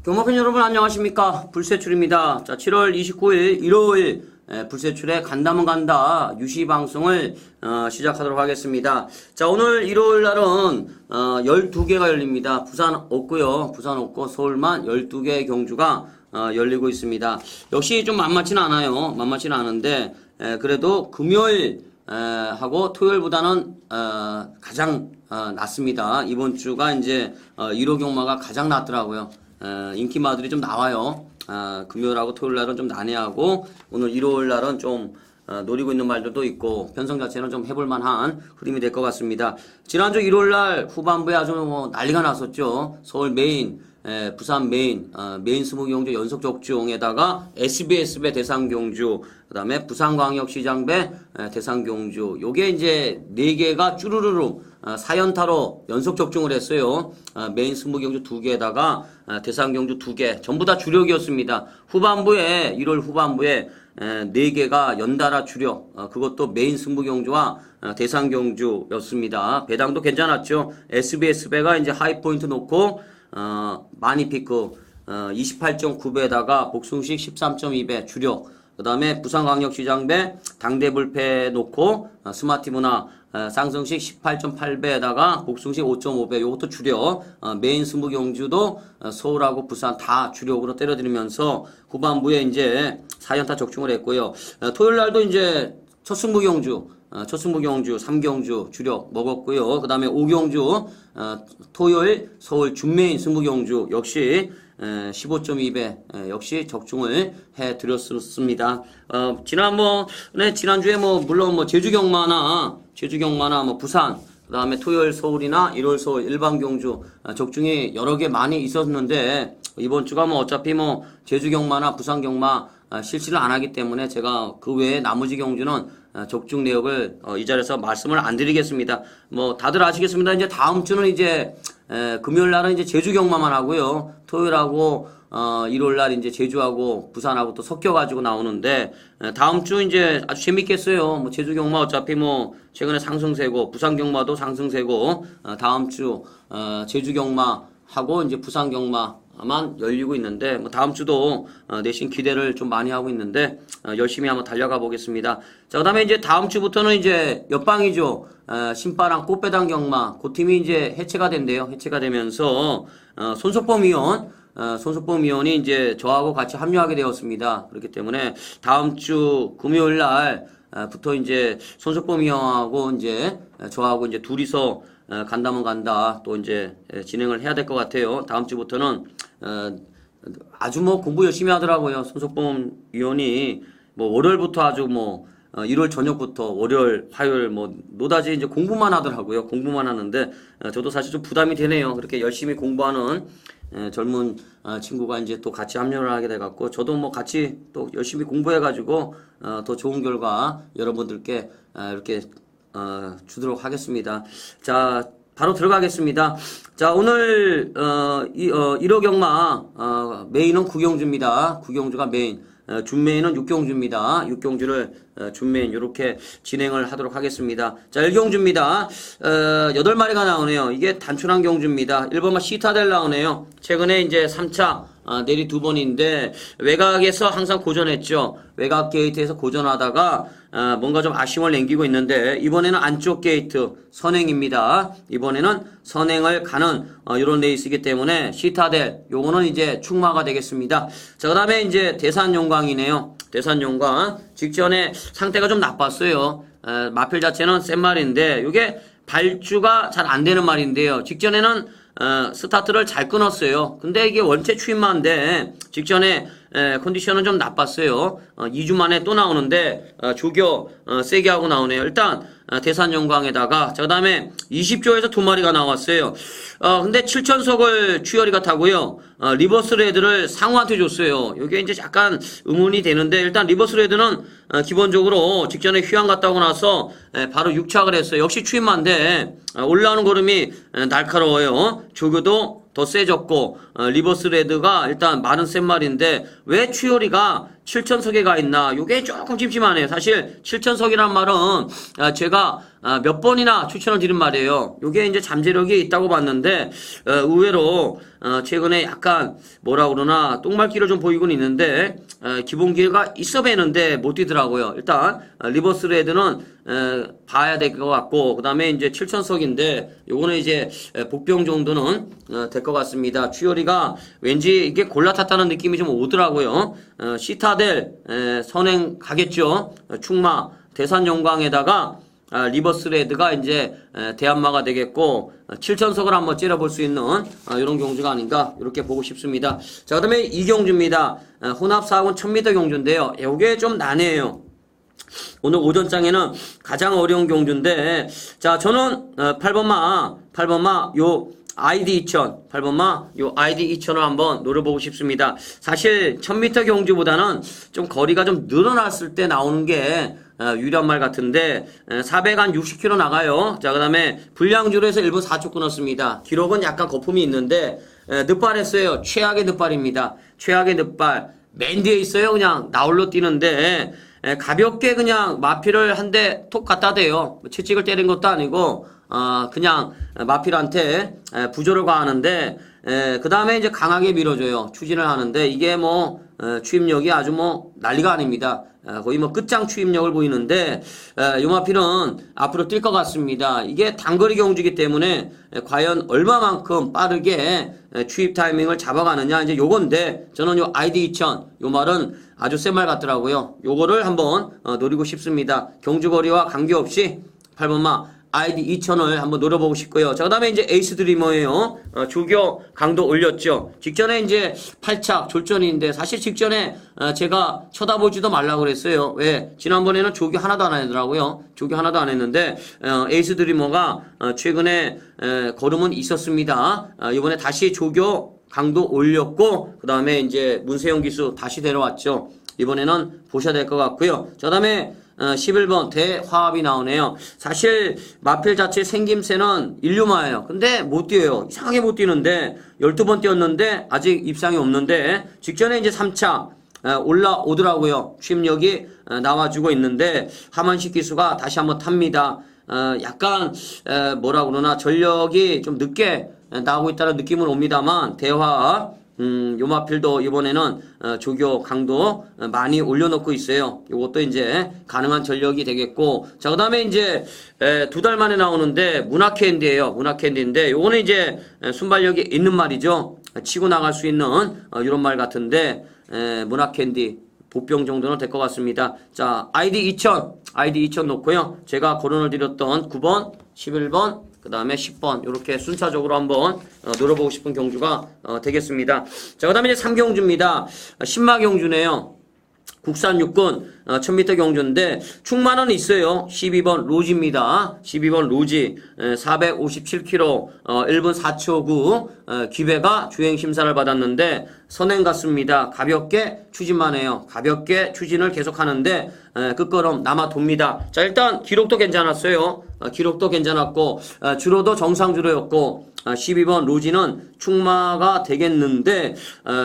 경마팬 여러분 안녕하십니까? 불세출입니다. 자, 7월 29일 일요일 불세출의 간다면 간다 유시 방송을 시작하도록 하겠습니다. 자, 오늘 일요일 날은 12개가 열립니다. 부산 없고요. 부산 없고 서울만 12개의 경주가 열리고 있습니다. 역시 좀 만만치는 않아요. 만만치는 않은데 그래도 금요일 하고 토요일보다는 가장 낫습니다. 이번 주가 이제 1호 경마가 가장 낫더라고요. 인기마들이 좀 나와요. 금요일하고 토요일날은 좀 난해하고 오늘 일요일날은 좀 노리고 있는 말들도 있고 편성 자체는 좀 해볼만한 흐름이 될 것 같습니다. 지난주 일요일날 후반부에 아주 난리가 났었죠. 서울 메인, 부산 메인, 메인 20경주 연속 적중에다가 SBS배 대상경주, 그 다음에 부산광역시장배 대상경주, 요게 이제 4개가 쭈루루루 4연타로 연속 적중을 했어요. 메인 20경주 2개에다가 대상경주 2개, 전부 다 주력이었습니다. 후반부에, 1월 후반부에 4개가 연달아 주력, 그것도 메인 20경주와 대상경주였습니다. 배당도 괜찮았죠. SBS배가 이제 하이포인트 놓고 마니피크 28.9배에다가 복숭식 13.2배 주력, 그 다음에 부산광역시장배 당대불패 놓고 스마티문화 상승식 18.8배에다가 복숭식 5.5배 요것도 주력, 메인 20경주도 서울하고 부산 다 주력으로 때려드리면서 후반부에 이제 4연타 적중을 했고요. 토요일날도 이제 첫 승부경주 3경주 주력 먹었고요. 그 다음에 5경주 토요일 서울 준메인 승부경주 역시 15.2배 역시 적중을 해드렸습니다. 지난주에 물론 제주경마나 부산, 그 다음에 토요일 서울이나 일요일 서울 일반 경주 적중이 여러 개 많이 있었는데 이번 주가 어차피 제주경마나 부산경마 실시를 안 하기 때문에 제가 그 외에 나머지 경주는 적중 내역을 이 자리에서 말씀을 안 드리겠습니다. 다들 아시겠습니다. 이제 다음 주는 이제 금요일 날은 이제 제주 경마만 하고요. 토요일하고 일요일 날 이제 제주하고 부산하고 또 섞여가지고 나오는데 다음 주 이제 아주 재밌겠어요. 제주 경마 어차피 최근에 상승세고 부산 경마도 상승세고 다음 주 제주 경마 하고 이제 부산 경마만 열리고 있는데 다음 주도 내심 기대를 좀 많이 하고 있는데 열심히 한번 달려가 보겠습니다. 자, 그다음에 이제 다음 주부터는 이제 옆방이죠. 신바람 꽃배당 경마 그 팀이 이제 해체가 된대요. 해체가 되면서 손석범 위원이 이제 저하고 같이 합류하게 되었습니다. 그렇기 때문에 다음 주 금요일 날부터 이제 손석범 위원하고 이제 저하고 이제 둘이서 간다면 간다 또 이제 진행을 해야 될 것 같아요. 다음 주부터는 아주 공부 열심히 하더라고요. 손석범 위원이 월요일부터 아주 1월 저녁부터 월요일, 화요일 노다지 이제 공부만 하더라고요. 공부만 하는데 저도 사실 좀 부담이 되네요. 그렇게 열심히 공부하는 젊은 친구가 이제 또 같이 합류를 하게 돼갖고 저도 같이 또 열심히 공부해가지고 더 좋은 결과 여러분들께 이렇게 주도록 하겠습니다. 자, 바로 들어가겠습니다. 자, 오늘 1호 경마 메인은 9경주입니다. 9경주가 메인. 준메인은 6경주입니다. 6경주를 준메인 이렇게 진행을 하도록 하겠습니다. 자, 1경주입니다. 8마리가 나오네요. 이게 단순한 경주입니다. 1번마 시타델 나오네요. 최근에 이제 3차 내리 2번인데 외곽에서 항상 고전했죠. 외곽 게이트에서 고전하다가 뭔가 좀 아쉬움을 남기고 있는데 이번에는 안쪽 게이트 선행입니다. 이번에는 선행을 가는 이런 레이스이기 때문에 시타델 요거는 이제 충마가 되겠습니다. 자, 그다음에 이제 대산용광이네요. 대산용광 직전에 상태가 좀 나빴어요. 마필 자체는 센 말인데 이게 발주가 잘 안 되는 말인데요. 직전에는 스타트를 잘 끊었어요. 근데 이게 원체 추임마인데 직전에 컨디션은 좀 나빴어요. 2주 만에 또 나오는데 조교 세게 하고 나오네요. 일단 대산영광에다가 자, 그다음에 20조에서 2마리가 나왔어요. 근데 7천석을 추열이가 타고요. 리버스 레드를 상우한테 줬어요. 이게 이제 약간 의문이 되는데 일단 리버스 레드는 기본적으로 직전에 휴양 갔다 오고 나서 바로 육착을 했어요. 역시 추임마인데 올라오는 걸음이 날카로워요. 조교도 더 세졌고 리버스 레드가 일단 말은 센 말인데 왜 추열이가 7천석에 가 있나? 요게 조금 찜찜하네요. 사실 7천석이란 말은 제가 몇 번이나 추천을 드린 말이에요. 요게 이제 잠재력이 있다고 봤는데 의외로 최근에 약간 뭐라 그러나 똥말기를 좀 보이곤 있는데 기본기가 있어 배는데 못 뛰더라고요. 일단 리버스 레드는 봐야 될 것 같고 그 다음에 이제 7천석인데 요거는 이제 복병 정도는 될 것 같습니다. 추열이가 왠지 이게 골라탔다는 느낌이 좀 오더라고요. 시타델 선행 가겠죠. 충마 대산 영광에다가 리버스 레드가 이제 대한마가 되겠고 7천석을 한번 찌려볼 수 있는 이런 경주가 아닌가 이렇게 보고 싶습니다. 자, 그 다음에 이 경주입니다. 혼합 4군 1000m 경주인데요. 이게 좀 난해해요. 오늘 오전장에는 가장 어려운 경주인데 자, 저는 8번마 요 ID 2000, 8번마 요 ID 2000을 한번 노려보고 싶습니다. 사실 1000m 경주보다는 좀 거리가 좀 늘어났을 때 나오는 게 유리한 말 같은데 400한 60km 나가요. 자, 그 다음에 불량주로 해서 1분 4초 끊었습니다. 기록은 약간 거품이 있는데 늑발했어요. 최악의 늑발입니다. 최악의 늑발. 맨 뒤에 있어요. 그냥 나홀로 뛰는데 가볍게 그냥 마피를 한 대 톡 갖다 대요. 채찍을 때린 것도 아니고 그냥 마필한테 부조를 가하는데 그 다음에 이제 강하게 밀어줘요. 추진을 하는데 이게 뭐 추임력이 아주 뭐 난리가 아닙니다. 거의 뭐 끝장 추임력을 보이는데 요 마필은 앞으로 뛸 것 같습니다. 이게 단거리 경주이기 때문에 과연 얼마만큼 빠르게 추입 타이밍을 잡아가느냐 이제 요건데 저는 요 ID 2000 요 말은 아주 센 말 같더라고요. 요거를 한번 노리고 싶습니다. 경주거리와 관계없이 8번마 ID 2000을 한번 노려보고 싶고요. 자, 그 다음에 이제 에이스 드리머예요. 조교 강도 올렸죠. 직전에 이제 8착 졸전인데 사실 직전에 제가 쳐다보지도 말라고 그랬어요. 왜? 지난번에는 조교 하나도 안 하더라고요. 조교 하나도 안 했는데 에이스 드리머가 최근에 걸음은 있었습니다. 이번에 다시 조교 강도 올렸고 그 다음에 이제 문세영 기수 다시 데려왔죠. 이번에는 보셔야 될 것 같고요. 자, 그 다음에 11번 대화합이 나오네요. 사실 마필 자체 생김새는 일류마예요. 근데 못 뛰어요. 이상하게 못 뛰는데 12번 뛰었는데 아직 입상이 없는데 직전에 이제 3차 올라오더라고요. 추임력이 나와주고 있는데 하만식 기수가 다시 한번 탑니다. 약간 뭐라 그러나 전력이 좀 늦게 나오고 있다는 느낌은 옵니다만 대화 요마필도 이번에는 조교 강도 많이 올려놓고 있어요. 요것도 이제 가능한 전력이 되겠고 자, 그 다음에 이제 2달 만에 나오는데 문화캔디예요. 문화캔디인데 요거는 이제 순발력이 있는 말이죠. 치고 나갈 수 있는 이런 말 같은데 문화캔디 보병 정도는 될 것 같습니다. 자, ID 2000 놓고요. 제가 거론을 드렸던 9번, 11번 그 다음에 10번 이렇게 순차적으로 한번 노려보고 싶은 경주가 되겠습니다. 자, 그 다음에 이제 3경주입니다. 신마 경주네요. 국산 육군 1000m 경주인데 충만은 있어요. 12번 로지입니다. 12번 로지 457km 1분 4초 9 기회가 주행 심사를 받았는데 선행 같습니다. 가볍게 추진만 해요. 가볍게 추진을 계속하는데 끝걸음 남아 돕니다. 자, 일단 기록도 괜찮았어요. 기록도 괜찮았고 주로도 정상주로였고 12번 로지는 충마가 되겠는데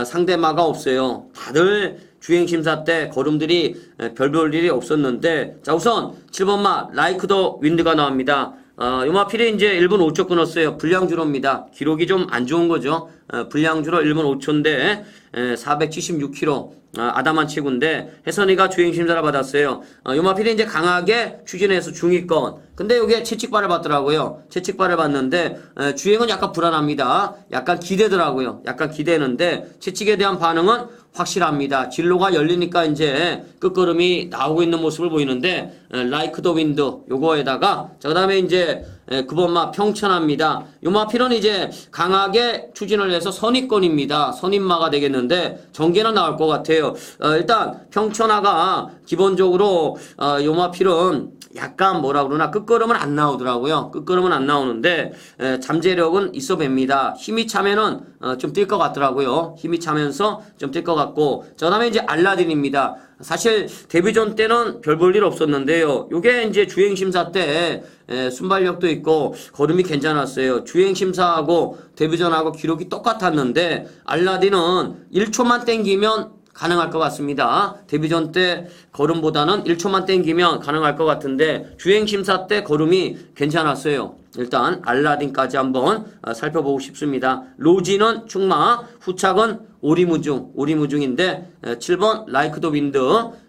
상대마가 없어요. 다들 주행심사 때 걸음들이 별 일이 없었는데 자, 우선 7번마 라이크 더 윈드가 나옵니다. 요마필이 이제 1분 5초 끊었어요. 불량주로입니다. 기록이 좀 안 좋은 거죠. 불량주로 1분 5초인데 476km 아담한 체구인데 혜선이가 주행심사를 받았어요. 요마필이 이제 강하게 추진해서 중위권. 근데 여기에 채찍발을 받더라고요. 채찍발을 받는데 주행은 약간 불안합니다. 약간 기대더라고요. 약간 기대는데 채찍에 대한 반응은 확실합니다. 진로가 열리니까 이제 끝걸음이 나오고 있는 모습을 보이는데 라이크 더 윈드 요거에다가 자, 그다음에 이제 9번마 평천합니다. 요마필은 이제 강하게 추진을 해서 선입권입니다. 선입마가 되겠는데 전개는 나올 것 같아요. 일단 평천하가 기본적으로 요마필은 약간 뭐라 그러나 끝걸음은 안 나오더라고요. 끝걸음은 안 나오는데 잠재력은 있어 봅니다. 힘이 차면은 좀 뛸 것 같더라고요. 힘이 차면서 좀 뛸 것 같고 자, 그다음에 이제 알라딘입니다. 사실 데뷔전 때는 별 볼 일 없었는데요. 요게 이제 주행심사 때 순발력도 있고 걸음이 괜찮았어요. 주행심사하고 데뷔전하고 기록이 똑같았는데 알라딘은 1초만 땡기면 가능할 것 같습니다. 데뷔전 때 걸음보다는 1초만 땡기면 가능할 것 같은데 주행심사 때 걸음이 괜찮았어요. 일단 알라딘까지 한번 살펴보고 싶습니다. 로지는 충마, 후착은 오리무중인데 7번 라이크 더 윈드,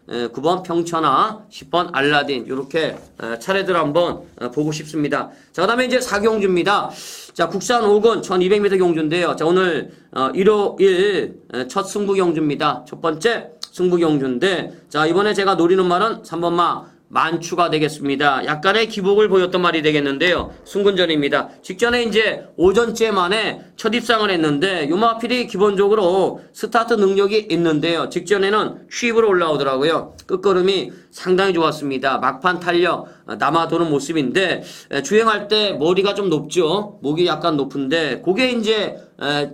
9번 평천하, 10번 알라딘 이렇게 차례들 한번 보고 싶습니다. 자, 그다음에 이제 4경주입니다. 자, 국산 5군 1200m 경주인데요. 자, 오늘 일요일 첫 승부 경주입니다. 첫 번째 승부 경주인데 자, 이번에 제가 노리는 말은 3번 마 만추가 되겠습니다. 약간의 기복을 보였던 말이 되겠는데요. 승군전입니다. 직전에 이제 오전째 만에 첫 입상을 했는데 요마필이 기본적으로 스타트 능력이 있는데요. 직전에는 휘입으로 올라오더라고요. 끝걸음이 상당히 좋았습니다. 막판 탄력 남아도는 모습인데 주행할 때 머리가 좀 높죠. 목이 약간 높은데 그게 이제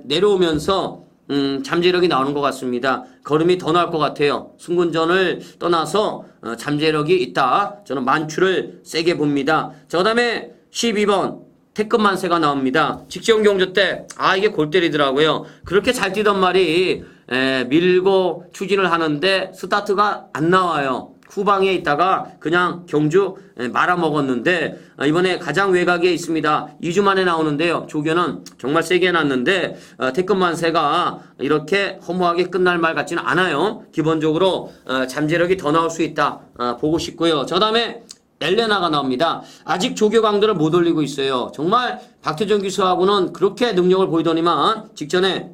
내려오면서 잠재력이 나오는 것 같습니다. 걸음이 더 나을 것 같아요. 승군전을 떠나서 잠재력이 있다. 저는 만추를 세게 봅니다. 자, 그 다음에 12번 태권만세가 나옵니다. 직전 경주 때 이게 골 때리더라고요. 그렇게 잘 뛰던 말이 밀고 추진을 하는데 스타트가 안 나와요. 후방에 있다가 그냥 경주 말아먹었는데 이번에 가장 외곽에 있습니다. 2주 만에 나오는데요. 조견은 정말 세게 해놨는데 태권만세가 이렇게 허무하게 끝날 말 같지는 않아요. 기본적으로 잠재력이 더 나올 수 있다 보고 싶고요. 저 다음에 엘레나가 나옵니다. 아직 조교강도를 못 올리고 있어요. 정말 박태정 기수하고는 그렇게 능력을 보이더니만 직전에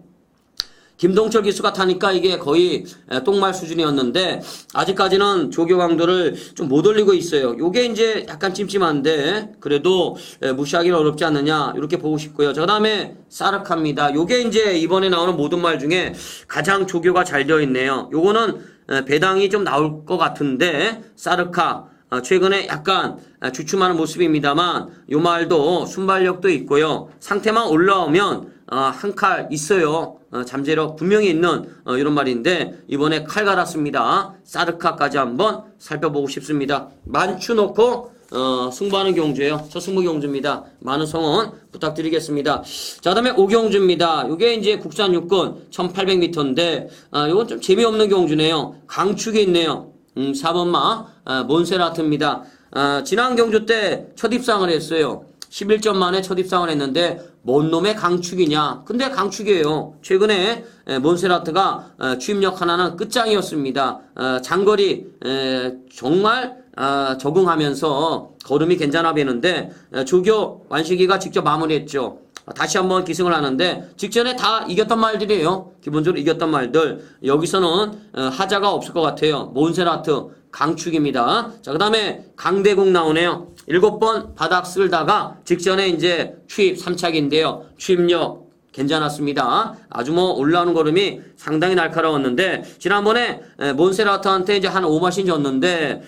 김동철 기수가 타니까 이게 거의 똥말 수준이었는데 아직까지는 조교 강도를 좀 못 올리고 있어요. 요게 이제 약간 찜찜한데 그래도 무시하기는 어렵지 않느냐 이렇게 보고 싶고요. 그 다음에 사르카입니다. 요게 이제 이번에 나오는 모든 말 중에 가장 조교가 잘 되어 있네요. 요거는 배당이 좀 나올 것 같은데 사르카 최근에 약간 주춤하는 모습입니다만 요 말도 순발력도 있고요. 상태만 올라오면 한 칼 있어요. 잠재력 분명히 있는 이런 말인데 이번에 칼 갈았습니다. 사르카까지 한번 살펴보고 싶습니다. 만추 놓고 승부하는 경주예요. 첫 승부 경주입니다. 많은 성원 부탁드리겠습니다. 자, 그다음에 5경주입니다. 이게 이제 국산 6군 1800m인데 이건 좀 재미없는 경주네요. 강축이 있네요. 4번마 몬세라트입니다. 지난 경주 때 첫 입상을 했어요. 11점 만에 첫 입상을 했는데 뭔 놈의 강축이냐. 근데 강축이에요. 최근에 몬세라트가 추임력 하나는 끝장이었습니다. 장거리 정말 적응하면서 걸음이 괜찮아 보이는데 조교 완식이가 직접 마무리했죠. 다시 한번 기승을 하는데 직전에 다 이겼던 말들이에요. 기본적으로 이겼던 말들. 여기서는 하자가 없을 것 같아요. 몬세라트 강축입니다. 자, 그 다음에 강대국 나오네요. 7번 바닥 쓸다가 직전에 이제 추입 3착인데요. 추입력 괜찮았습니다. 아주 올라오는 걸음이 상당히 날카로웠는데 지난번에 몬세라트한테 이제 한 5마신 줬는데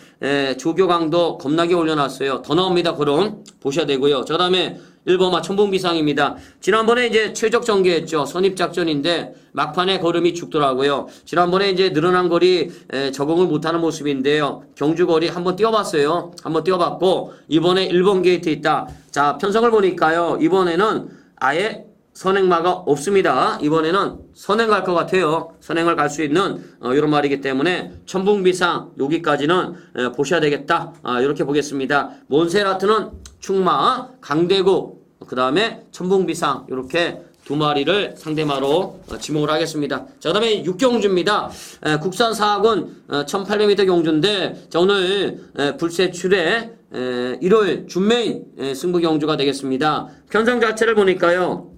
조교 강도 겁나게 올려놨어요. 더 나옵니다. 걸음 보셔야 되고요. 자, 그 다음에 1번마 천봉비상입니다. 지난번에 이제 최적 전개했죠. 선입작전인데 막판에 걸음이 죽더라고요. 지난번에 이제 늘어난 거리 적응을 못하는 모습인데요. 경주 거리 한번 뛰어봤어요. 한번 뛰어봤고 이번에 1번 게이트 있다. 자, 편성을 보니까요. 이번에는 아예 선행마가 없습니다. 이번에는 선행 갈 것 같아요. 선행을 갈 수 있는 이런 말이기 때문에 천봉비상 여기까지는 보셔야 되겠다. 이렇게 보겠습니다. 몬세라트는 충마, 강대구, 그 다음에 천봉비상 이렇게 두 마리를 상대마로 지목을 하겠습니다. 자, 그 다음에 6경주입니다. 국산 4군 1800m 경주인데 자, 오늘 불세출의 1월 준메인 승부 경주가 되겠습니다. 편성 자체를 보니까요.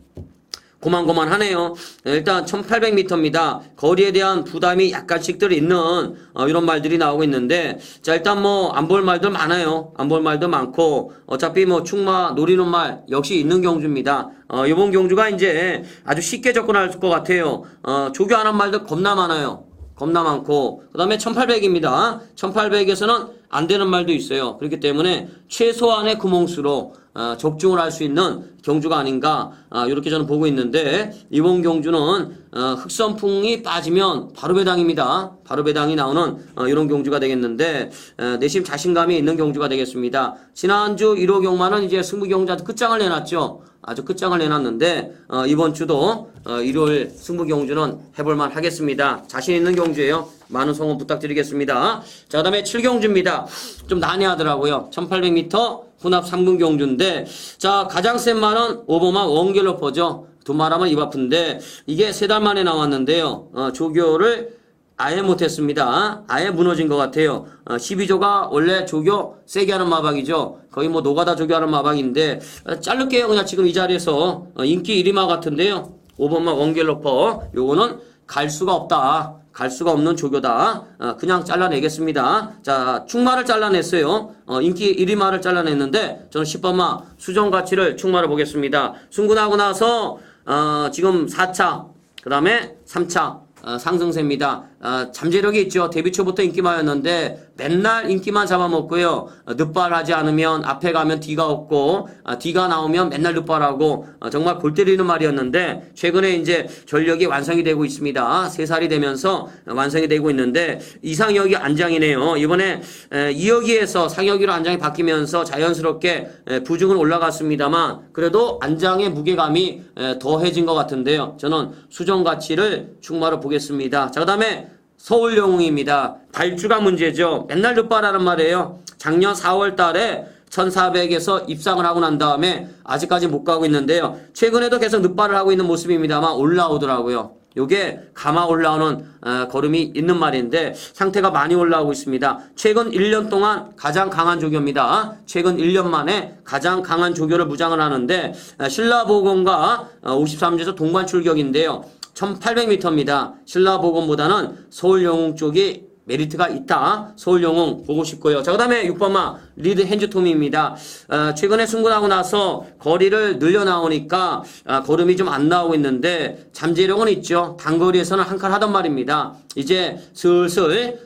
고만고만하네요. 일단 1800m입니다. 거리에 대한 부담이 약간씩들 있는 이런 말들이 나오고 있는데 자, 일단 안 볼 말들 많아요. 안 볼 말도 많고 어차피 충마 노리는 말 역시 있는 경주입니다. 이번 경주가 이제 아주 쉽게 접근할 것 같아요. 조교하는 말들 겁나 많아요. 겁나 많고 그 다음에 1800입니다. 1800에서는 안 되는 말도 있어요. 그렇기 때문에 최소한의 구멍수로 적중을 할 수 있는 경주가 아닌가 이렇게 저는 보고 있는데 이번 경주는 흑선풍이 빠지면 바로 배당입니다. 바로 배당이 나오는 이런 경주가 되겠는데 내심 자신감이 있는 경주가 되겠습니다. 지난주 1호 경마는 이제 승부 경주한테 끝장을 내놨죠. 아주 끝장을 내놨는데 이번 주도 일요일 승부 경주는 해볼만 하겠습니다. 자신 있는 경주예요. 많은 성원 부탁드리겠습니다. 자, 그다음에 7경주입니다. 좀 난해하더라고요. 1800m 혼합 3군 경주인데 자, 가장 센 말은 오버마 원갤러퍼죠. 두 말하면 입 아픈데 이게 3달 만에 나왔는데요. 조교를 아예 못했습니다. 아예 무너진 것 같아요. 12조가 원래 조교 세게 하는 마박이죠. 거의 뭐 노가다 조교하는 마박인데 자를게요. 그냥 지금 이 자리에서 인기 1위마 같은데요. 오버마 원갤러퍼 요거는 갈 수가 없다. 갈 수가 없는 조교다. 그냥 잘라내겠습니다. 자, 충마를 잘라냈어요. 인기 1위마를 잘라냈는데 저는 10번마 수정가치를 충마를 보겠습니다. 승군하고 나서 지금 4차 그 다음에 3차 상승세입니다. 잠재력이 있죠. 데뷔 초부터 인기마였는데 맨날 인기만 잡아먹고요. 늦발하지 않으면 앞에 가면 뒤가 없고 뒤가 나오면 맨날 늦발하고 정말 골 때리는 말이었는데 최근에 이제 전력이 완성이 되고 있습니다. 3살이 되면서 완성이 되고 있는데 이상혁이 안장이네요. 이번에 2여기에서 상혁이로 안장이 바뀌면서 자연스럽게 부중은 올라갔습니다만 그래도 안장의 무게감이 더해진 것 같은데요. 저는 수정 가치를 충마로 보겠습니다. 자, 그다음에 서울 영웅입니다. 발주가 문제죠. 맨날 늦발하는 말이에요. 작년 4월 달에 1400에서 입상을 하고 난 다음에 아직까지 못 가고 있는데요. 최근에도 계속 늦발을 하고 있는 모습입니다만 올라오더라고요. 요게 감아 올라오는 걸음이 있는 말인데 상태가 많이 올라오고 있습니다. 최근 1년 동안 가장 강한 조교입니다. 최근 1년 만에 가장 강한 조교를 무장을 하는데 신라보건과 53제에서 동반 출격인데요. 1800m입니다. 신라보건보다는 서울영웅 쪽이 메리트가 있다. 서울영웅 보고 싶고요. 자, 그 다음에 6번마 리드 핸즈톰입니다. 최근에 승군하고 나서 거리를 늘려 나오니까 걸음이 좀 안 나오고 있는데 잠재력은 있죠. 단거리에서는 한 칸 하던 말입니다. 이제 슬슬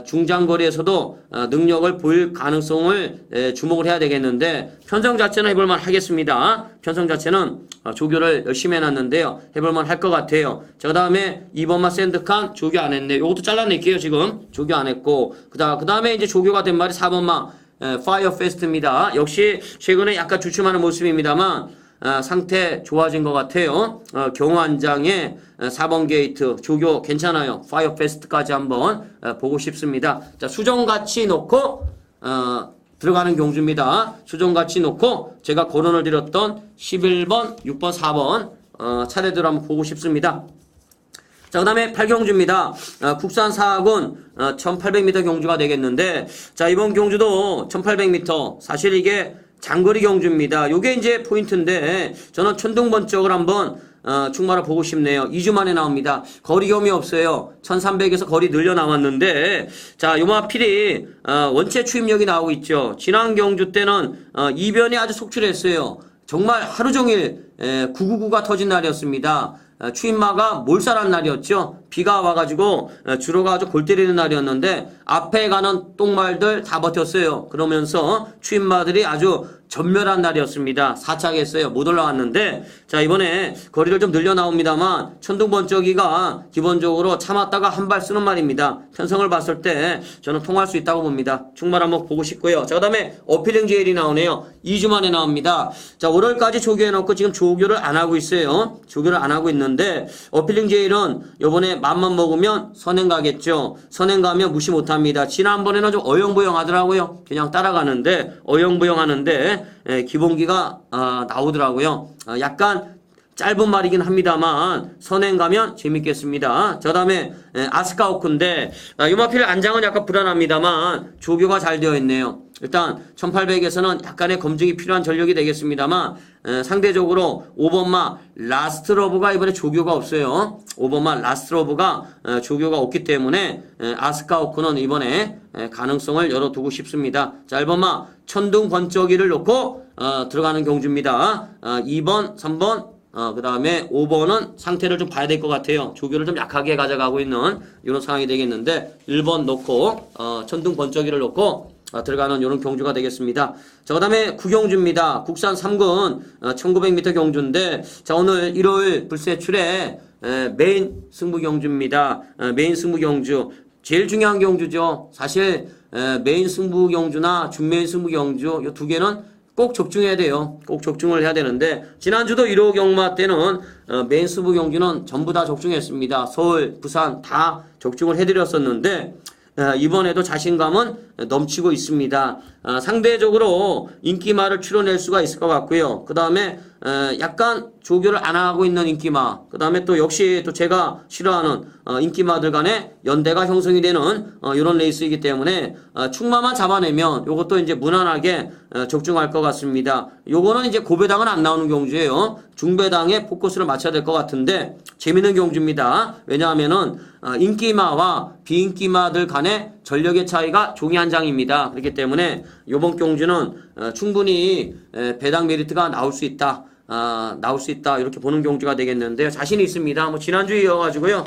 중장거리에서도 능력을 보일 가능성을 주목을 해야 되겠는데 편성 자체는 해볼만 하겠습니다. 편성 자체는 조교를 열심히 해놨는데요. 해볼만 할 것 같아요. 자, 그 다음에 2번마 샌드칸 조교 안 했네. 요것도 잘라낼게요. 지금 조교 안 했고 그 다음에 이제 조교가 된 말이 4번마 파이어 페스트입니다. 역시 최근에 약간 주춤하는 모습입니다만 상태 좋아진 것 같아요. 경환장의 4번 게이트 조교 괜찮아요. 파이어 페스트까지 한번 보고 싶습니다. 자, 수정가치 놓고 들어가는 경주입니다. 수정가치 놓고 제가 거론을 드렸던 11번, 6번, 4번 차례대로 한번 보고 싶습니다. 자, 그 다음에 8경주입니다. 국산 4학은 1800m 경주가 되겠는데 자, 이번 경주도 1800m 사실 이게 장거리 경주입니다. 요게 이제 포인트인데 저는 천둥번쩍을 한번 충마를 보고 싶네요. 2주 만에 나옵니다. 거리 겸이 없어요. 1300에서 거리 늘려 나왔는데 자, 요마필이 원체 추임력이 나오고 있죠. 지난 경주 때는 이변이 아주 속출했어요. 정말 하루 종일 999가 터진 날이었습니다. 추임마가 몰살한 날이었죠. 비가 와가지고 주로가 아주 골 때리는 날이었는데 앞에 가는 똥말들 다 버텼어요. 그러면서 추임마들이 아주 전멸한 날이었습니다. 4차게 했어요. 못 올라왔는데 자, 이번에 거리를 좀 늘려 나옵니다만 천둥번쩍이가 기본적으로 참았다가 한 발 쓰는 말입니다. 편성을 봤을 때 저는 통할 수 있다고 봅니다. 충말 한번 보고 싶고요. 자, 그 다음에 어필링 제일이 나오네요. 2주 만에 나옵니다. 자, 5월까지 조교해놓고 지금 조교를 안 하고 있어요. 조교를 안 하고 있는데 어필링 제일은 요번에 맘만 먹으면 선행 가겠죠. 선행 가면 무시 못합니다. 지난번에는 좀 어영부영 하더라고요. 그냥 따라가는데 어영부영 하는데 기본기가 나오더라고요. 약간 짧은 말이긴 합니다만 선행 가면 재밌겠습니다. 자, 다음에 아스카오크인데 요마필 안장은 약간 불안합니다만 조교가 잘 되어 있네요. 일단 1800에서는 약간의 검증이 필요한 전력이 되겠습니다만 상대적으로 5번마 라스트러브가 이번에 조교가 없어요. 5번마 라스트러브가 조교가 없기 때문에 아스카오크는 이번에 가능성을 열어두고 싶습니다. 자, 1번마 천둥 번쩍이를 놓고 들어가는 경주입니다. 2번, 3번 그 다음에 5번은 상태를 좀 봐야 될 것 같아요. 조교를 좀 약하게 가져가고 있는 이런 상황이 되겠는데 1번 놓고 천둥 번쩍이를 놓고 들어가는 이런 경주가 되겠습니다. 자, 그 다음에 구경주입니다. 국산 3군 1900m 경주인데, 자, 오늘 일요일 불세출에 메인 승부 경주입니다. 메인 승부 경주. 제일 중요한 경주죠. 사실 메인 승부 경주나 준메인 승부 경주 이 두 개는 꼭 적중해야 돼요. 꼭 적중을 해야 되는데, 지난주도 1호 경마 때는 메인 승부 경주는 전부 다 적중했습니다. 서울, 부산 다 적중을 해드렸었는데, 이번에도 자신감은 넘치고 있습니다. 상대적으로 인기마를 추려낼 수가 있을 것 같고요. 그 다음에 약간 조교를 안 하고 있는 인기마, 그 다음에 또 역시 또 제가 싫어하는 인기마들 간에 연대가 형성이 되는 이런 레이스이기 때문에 충마만 잡아내면 요것도 이제 무난하게 적중할 것 같습니다. 요거는 이제 고배당은 안 나오는 경주예요. 중배당에 포커스를 맞춰야 될 것 같은데 재밌는 경주입니다. 왜냐하면은 인기마와 비인기마들 간의 전력의 차이가 종이 한 장입니다. 그렇기 때문에 요번 경주는 충분히 배당 메리트가 나올 수 있다. 이렇게 보는 경주가 되겠는데요. 자신이 있습니다. 뭐 지난주에 이어가지고요.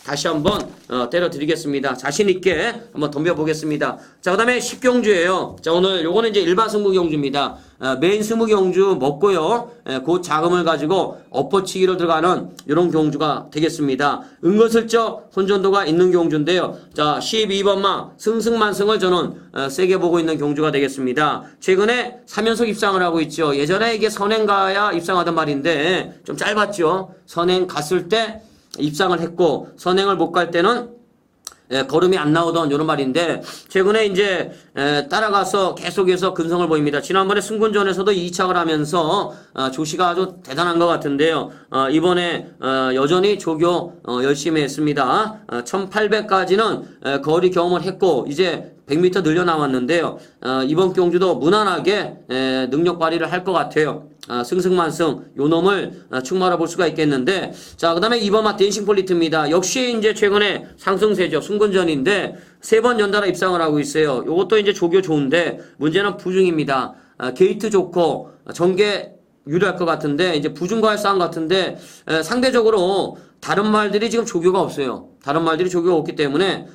다시 한번 때려드리겠습니다. 자신있게 한번 덤벼보겠습니다. 자, 그 다음에 10경주예요. 자, 오늘 요거는 이제 일반 승부 경주입니다. 메인 승부 경주 먹고요. 그 자금을 가지고 엎어치기로 들어가는 이런 경주가 되겠습니다. 은근슬쩍 혼전도가 있는 경주인데요. 자, 12번마 승승만승을 저는 세게 보고 있는 경주가 되겠습니다. 최근에 3연속 입상을 하고 있죠. 예전에 이게 선행 가야 입상하던 말인데 좀 짧았죠. 선행 갔을 때 입상을 했고, 선행을 못 갈 때는 걸음이 안 나오던 이런 말인데, 최근에 이제 따라가서 계속해서 근성을 보입니다. 지난번에 승군전에서도 2착을 하면서 조시가 아주 대단한 것 같은데요. 이번에 여전히 조교 열심히 했습니다. 1800까지는 거리 경험을 했고 이제 100m 늘려 나왔는데요. 이번 경주도 무난하게 능력 발휘를 할 것 같아요. 승승만승 요 놈을 충마로 볼 수가 있겠는데, 자, 그 다음에 2번마 댄싱 폴리트입니다. 역시 이제 최근에 상승세죠. 승군전인데 3번 연달아 입상을 하고 있어요. 요것도 이제 조교 좋은데 문제는 부중입니다. 게이트 좋고 전개 유리할 것 같은데 이제 부중과의 싸움 같은데, 상대적으로 다른 말들이 지금 조교가 없어요. 다른 말들이 조교가 없기 때문에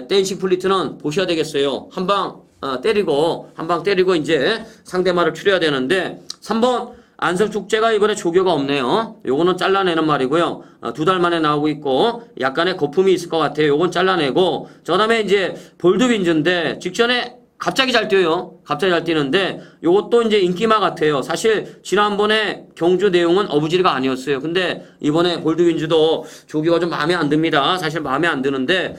댄싱 폴리트는 보셔야 되겠어요. 한 방 때리고 이제 상대말을 추려야 되는데, 3번 안성축제가 이번에 조교가 없네요. 요거는 잘라내는 말이고요. 2달 만에 나오고 있고 약간의 거품이 있을 것 같아요. 요건 잘라내고, 저 다음에 이제 볼드윈즈인데 직전에 갑자기 잘 뛰어요. 갑자기 잘 뛰는데 요것도 이제 인기마 같아요. 사실 지난번에 경주 내용은 어부지리가 아니었어요. 근데 이번에 볼드윈즈도 조교가 좀 마음에 안 듭니다. 사실 마음에 안 드는데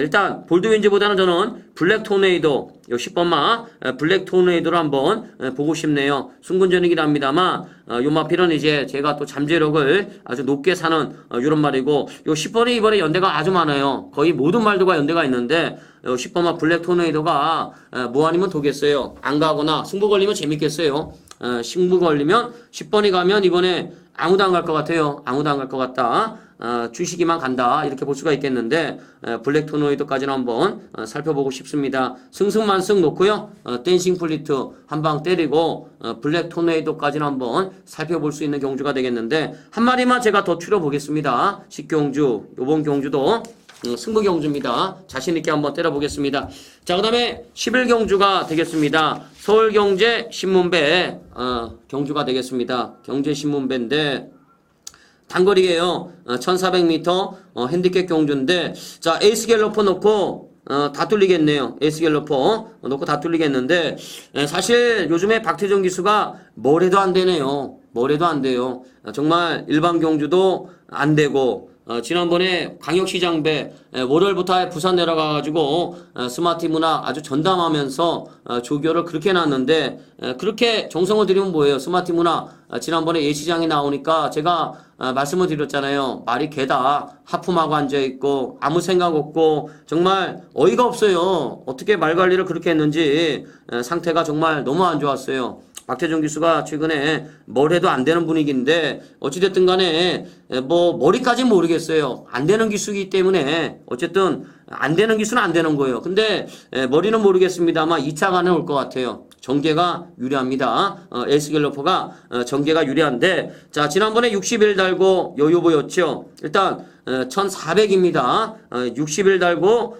일단 볼드윈즈보다는 저는 블랙 토네이도 요 10번마 블랙 토네이도를 한번 보고 싶네요. 순군전이긴 합니다만 요 마필은 이제 제가 또 잠재력을 아주 높게 사는 요런 말이고, 요 10번이 이번에 연대가 아주 많아요. 거의 모든 말들과 연대가 있는데 10번마 블랙 토네이도가 뭐 아니면 도겠어요. 안 가거나 승부 걸리면 재밌겠어요. 승부 걸리면 10번이 가면 이번에 아무도 안 갈 것 같아요. 아무도 안 갈 것 같다. 주식이만 간다. 이렇게 볼 수가 있겠는데 블랙 토네이도까지는 한번 살펴보고 싶습니다. 승승만승 놓고요. 댄싱 플리트 한 방 때리고 블랙 토네이도까지는 한번 살펴볼 수 있는 경주가 되겠는데, 한 마리만 제가 더 추려보겠습니다. 10경주 요번 경주도 승부 경주입니다. 자신있게 한번 때려보겠습니다. 자, 그 다음에 11경주가 되겠습니다. 서울경제 신문배 경주가 되겠습니다. 경제신문배인데 단거리예요. 1400m 핸디캡 경주인데, 자, 에이스 갤러퍼 놓고 다 뚫리겠네요. 에이스 갤러퍼 놓고 다 뚫리겠는데, 사실 요즘에 박태정 기수가 뭘 해도 안 되네요. 뭘 해도 안 돼요. 정말 일반 경주도 안 되고, 지난번에 광역시장배 월요일부터 부산 내려가가지고 스마트 문화 아주 전담하면서 조교를 그렇게 해놨는데, 그렇게 정성을 들이면 뭐예요? 스마트 문화 지난번에 예시장에 나오니까 제가 말씀을 드렸잖아요. 말이 개다. 하품하고 앉아있고 아무 생각 없고 정말 어이가 없어요. 어떻게 말 관리를 그렇게 했는지 상태가 정말 너무 안 좋았어요. 박태정 기수가 최근에 뭘 해도 안 되는 분위기인데, 어찌됐든 간에 뭐 머리까지는 모르겠어요. 안 되는 기수이기 때문에 어쨌든 안 되는 기수는 안 되는 거예요. 근데 머리는 모르겠습니다만 2차간에 올 것 같아요. 전개가 유리합니다. 에이스갤러퍼가 전개가 유리한데, 자, 지난번에 60일 달고 여유 보였죠. 일단 1400입니다. 60일 달고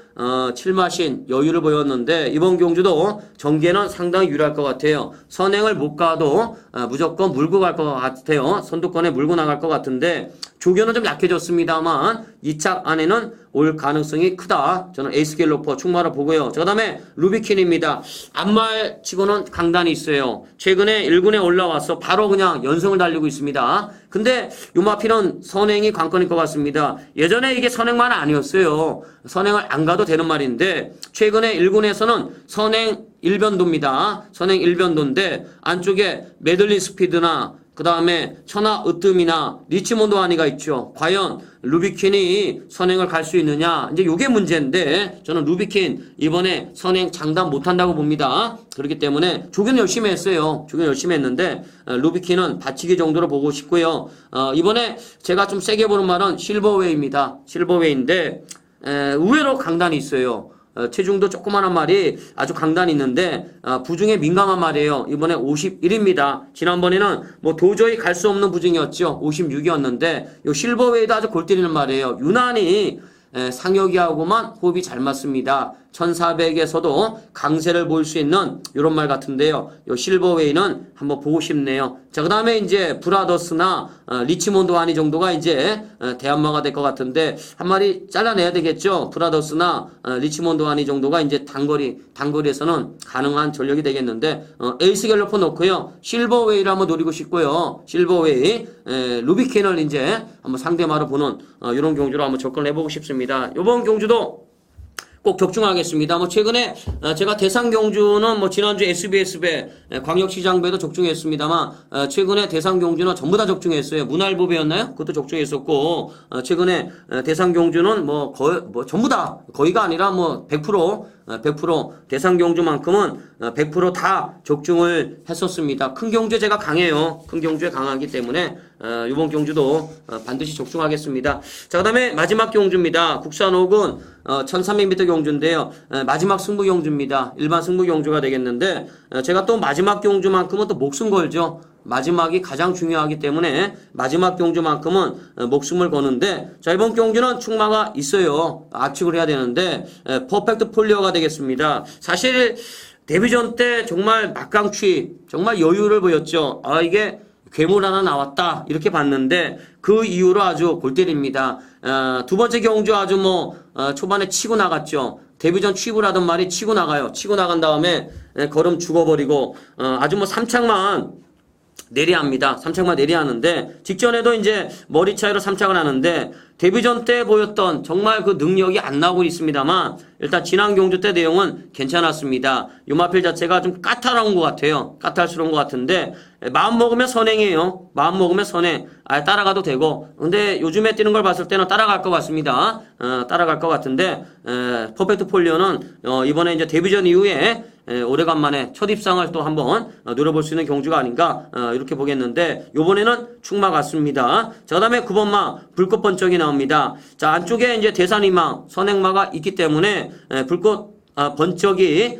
칠마신 여유를 보였는데 이번 경주도 전개는 상당히 유리할 것 같아요. 선행을 못 가도 무조건 물고 갈 것 같아요. 선두권에 물고 나갈 것 같은데 조견은 좀 약해졌습니다만 2착 안에는 올 가능성이 크다. 저는 에이스 갤로퍼 충마를 보고요. 그 다음에 루비킨입니다. 앞말 치고는 강단이 있어요. 최근에 1군에 올라와서 바로 그냥 연승을 달리고 있습니다. 근데 요마피는 선행이 관건일 것 같습니다. 예전에 이게 선행만 아니었어요. 선행을 안 가도 되는 말인데 최근에 1군에서는 선행 1변도입니다. 선행 1변도인데 안쪽에 메들리 스피드나 그 다음에 천하 으뜸이나 리치몬드 와니가 있죠. 과연 루비킨이 선행을 갈 수 있느냐. 이제 요게 문제인데 저는 루비킨 이번에 선행 장담 못한다고 봅니다. 그렇기 때문에 조견 열심히 했어요. 조견 열심히 했는데 루비킨은 받치기 정도로 보고 싶고요. 이번에 제가 좀 세게 보는 말은 실버웨이입니다. 실버웨이인데 의외로 강단이 있어요. 체중도 조그마한 말이 아주 강단이 있는데 부중에 민감한 말이에요. 이번에 51입니다. 지난번에는 뭐 도저히 갈 수 없는 부중이었죠. 56이었는데 요 실버웨이도 아주 골 때리는 말이에요. 유난히 상혁이하고만 호흡이 잘 맞습니다. 1400에서도 강세를 보일 수 있는 이런 말 같은데요. 요 실버웨이는 한번 보고 싶네요. 자, 그 다음에 이제 브라더스나 리치몬드 와니 정도가 이제 대한마가 될 것 같은데 한 마리 잘라내야 되겠죠. 브라더스나 리치몬드 와니 정도가 이제 단거리에서는 가능한 전력이 되겠는데 에이스 갤러퍼 놓고요. 실버웨이를 한번 노리고 싶고요. 실버웨이 루비킨을 이제 한번 상대마로 보는 이런 경주로 한번 접근을 해보고 싶습니다. 이번 경주도 꼭 적중하겠습니다. 뭐 최근에 제가 대상 경주는 뭐 지난주 SBS배 광역시장배도 적중했습니다만 최근에 대상 경주는 전부 다 적중했어요. 문알보배였나요? 그것도 적중했었고 최근에 대상 경주는 뭐 거의 전부 다 거의가 아니라 뭐 100% 대상 경주만큼은 100% 다 적중을 했었습니다. 큰 경주에 제가 강해요. 큰 경주에 강하기 때문에 이번 경주도 반드시 적중하겠습니다. 자, 그다음에 마지막 경주입니다. 국산 5군 1300m 경주인데요. 마지막 승부 경주입니다. 일반 승부 경주가 되겠는데 제가 또 마지막 경주만큼은 또 목숨 걸죠. 마지막이 가장 중요하기 때문에 마지막 경주만큼은 목숨을 거는데 자, 이번 경주는 충마가 있어요. 압축을 해야 되는데 퍼펙트 폴리오가 되겠습니다. 사실 데뷔전 때 정말 막강추위 정말 여유를 보였죠. 이게 괴물 하나 나왔다 이렇게 봤는데 그 이후로 아주 골 때립니다. 두 번째 경주 아주 초반에 치고 나갔죠. 데뷔전 취입을 하던 말이 치고 나가요. 치고 나간 다음에 걸음 죽어버리고 아주 3착만 내리합니다. 3착만 내리하는데 직전에도 이제 머리 차이로 3착을 하는데 데뷔전 때 보였던 정말 그 능력이 안 나오고 있습니다만 일단 지난 경주 때 내용은 괜찮았습니다. 요마필 자체가 좀 까탈스러운 것 같아요. 까탈스러운 것 같은데 마음 먹으면 선행이에요. 마음 먹으면 선행. 따라가도 되고 근데 요즘에 뛰는 걸 봤을 때는 따라갈 것 같습니다. 따라갈 것 같은데 퍼펙트 폴리오는 이번에 이제 데뷔전 이후에 오래간만에 첫 입상을 또 한번 노려볼 수 있는 경주가 아닌가 이렇게 보겠는데 요번에는 충마 같습니다. 자, 그다음에 9번마 불꽃 번쩍이 나옵니다. 자, 안쪽에 이제 대산희망 선행마가 있기 때문에 불꽃 번쩍이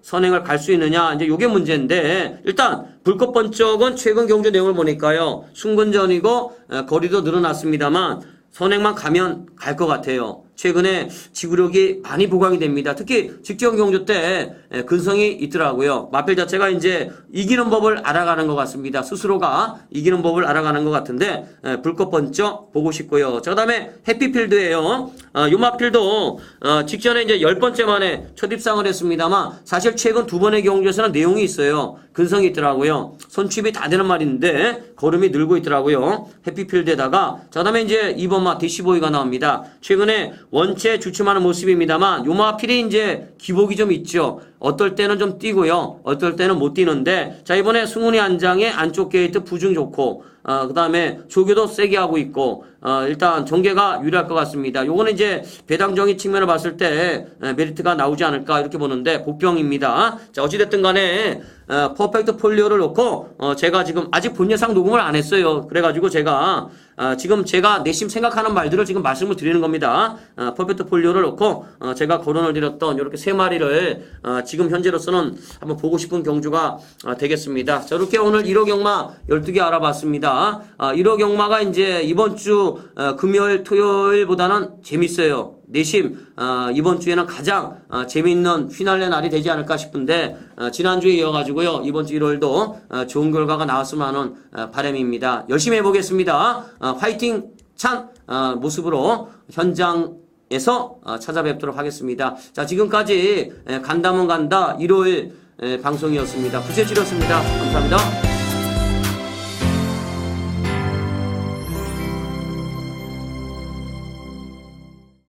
선행을 갈 수 있느냐 이제 요게 문제인데 일단 불꽃 번쩍은 최근 경주 내용을 보니까요 순근전이고 거리도 늘어났습니다만 선행만 가면 갈 것 같아요. 최근에 지구력이 많이 보강이 됩니다. 특히 직전 경주 때 근성이 있더라고요. 마필 자체가 이제 이기는 법을 알아가는 것 같습니다. 스스로가 이기는 법을 알아가는 것 같은데 불꽃 번쩍 보고 싶고요. 자, 그다음에 해피필드예요. 요 마필도 직전에 이제 10번째 만에 첫 입상을 했습니다만 사실 최근 두 번의 경주에서는 내용이 있어요. 근성이 있더라고요. 손칩이 다 되는 말인데 걸음이 늘고 있더라고요. 해피필드에다가 자, 그다음에 이제 2번마 디시보이가 나옵니다. 최근에 원체 주춤하는 모습입니다만 요마필이 이제 기복이 좀 있죠. 어떨 때는 좀 뛰고요. 어떨 때는 못 뛰는데 자, 이번에 승훈이 안장에 안쪽 게이트 부중 좋고 그 다음에 조교도 세게 하고 있고 일단 전개가 유리할 것 같습니다. 요거는 이제 배당정의 측면을 봤을 때 메리트가 나오지 않을까 이렇게 보는데 복병입니다. 자, 어찌됐든 간에 퍼펙트 폴리오를 놓고 제가 지금 아직 본 예상 녹음을 안 했어요. 그래가지고 제가 지금 제가 내심 생각하는 말들을 지금 말씀을 드리는 겁니다. 퍼펙트 폴리오를 놓고 제가 거론을 드렸던 이렇게 세 마리를 지금 현재로서는 한번 보고 싶은 경주가 되겠습니다. 자, 이렇게 오늘 1호 경마 12개 알아봤습니다. 1호 경마가 이제 이번 주 금요일 토요일보다는 재밌어요. 내심 이번 주에는 가장 재미있는 피날레 날이 되지 않을까 싶은데 지난주에 이어가지고요. 이번 주 일요일도 좋은 결과가 나왔으면 하는 바람입니다. 열심히 해보겠습니다. 화이팅 찬 모습으로 현장에서 찾아뵙도록 하겠습니다. 자, 지금까지 간다면 간다 일요일 방송이었습니다. 구세주였습니다. 감사합니다.